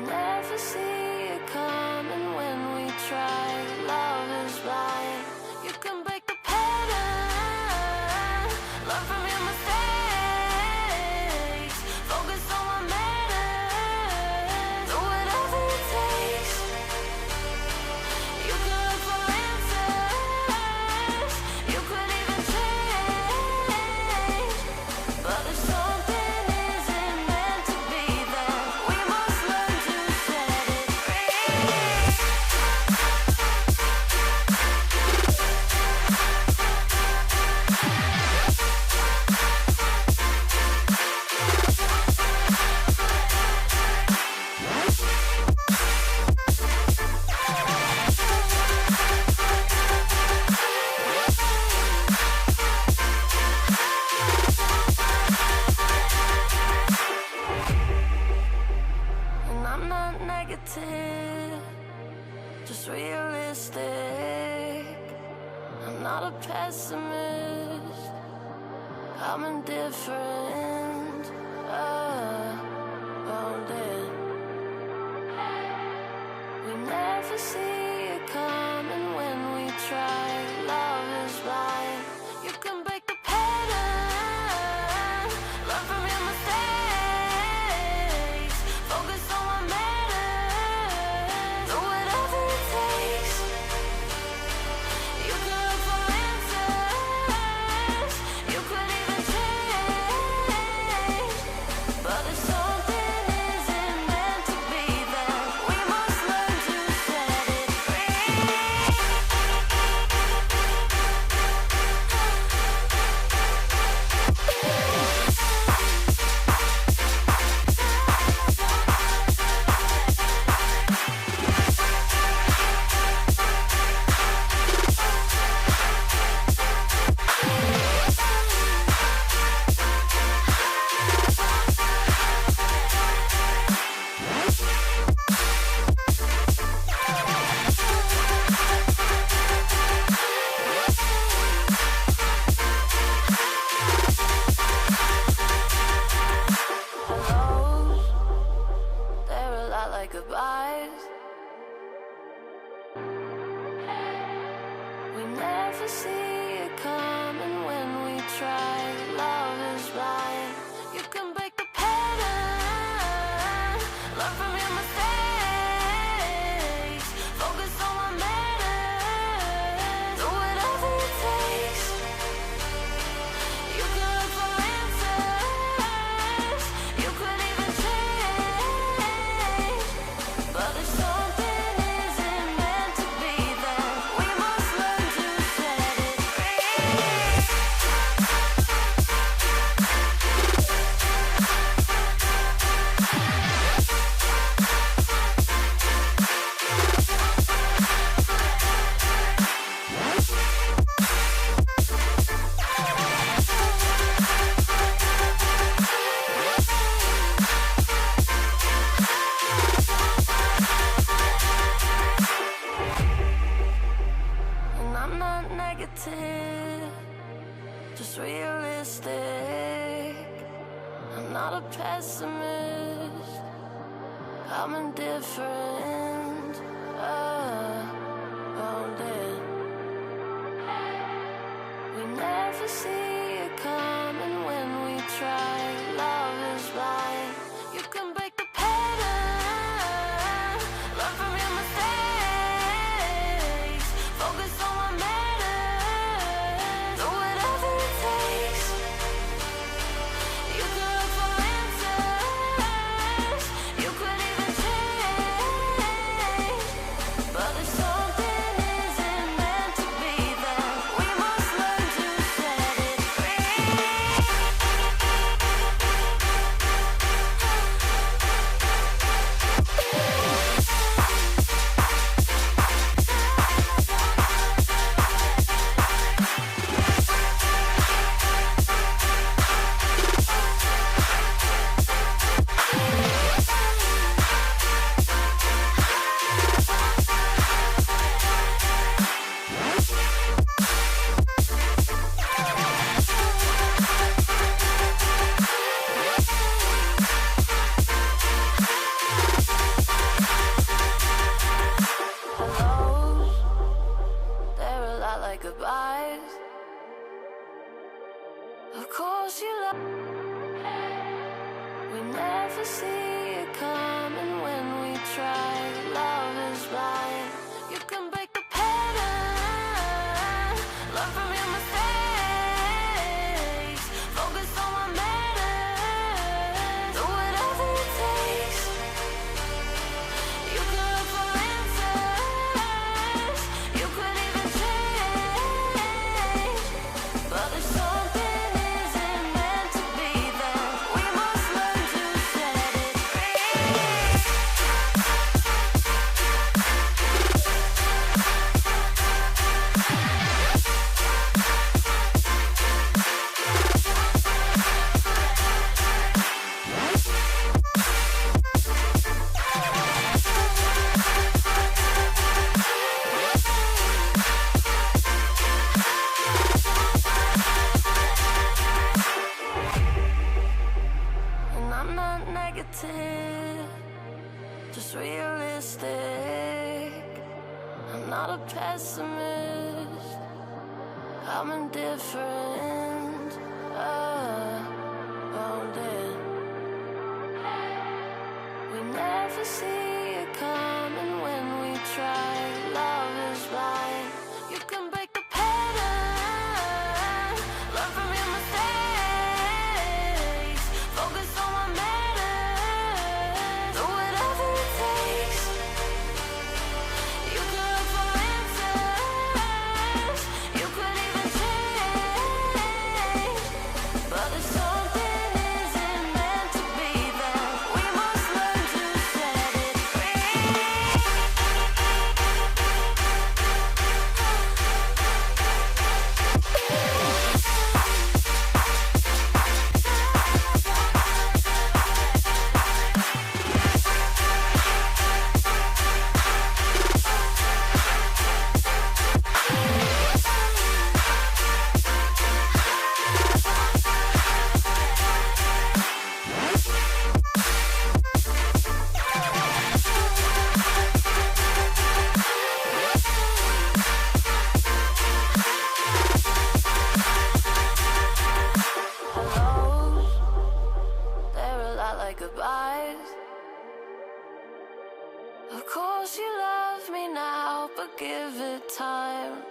never see it coming when we try. Love is blind. You can break the pattern, learn from your mistakes, focus on what matters, do whatever it takes. You can look for answers, you could even change, but if something isn't meant to be, then we must learn to set it free. And I'm not negative, just realistic. I'm not a pessimist, I'm indifferent. Then we never see it coming when we try. Love is blind. You can break the pattern, learn from your mistakes, focus on what matters, do whatever it takes. You can look for answers, you could even change, but if something isn't meant to be, then we must learn to set it free. Hellos, they're a lot like goodbyes. We never see it coming when we try. Love is blind. You can break the pattern, learn from your mistakes, focus on what matters, do whatever it takes. You can look for answers, you could even change, but if something isn't meant to be, then we must learn to set it free. And I'm not negative, just realistic. I'm not a pessimist, I'm indifferent. Then we never see it coming when we try. Love is blind. You can break the pattern, learn from your mistakes, focus on what matters, do whatever it takes. You can look for answers, you could even change, but if something isn't meant to be, then we must learn to set it never see it coming when we try. Love is blind. You can break the pattern, learn from your mistakes, focus on what matters, do whatever it takes. You can look for answers, you could even change, but if something isn't meant to be, then we must learn to set it free. And I'm not negative, just realistic. I'm not a pessimist, I'm indifferent. Wounded. We never see it coming when we try. Love is blind. You can break the pattern, learn from your mistakes, focus on what matters, do whatever it takes. You can look for answers, you could even change, but if something isn't meant to be, then we must learn to set it free. Hellos, they're a lot like goodbyes. Of course you love me now, but give it time.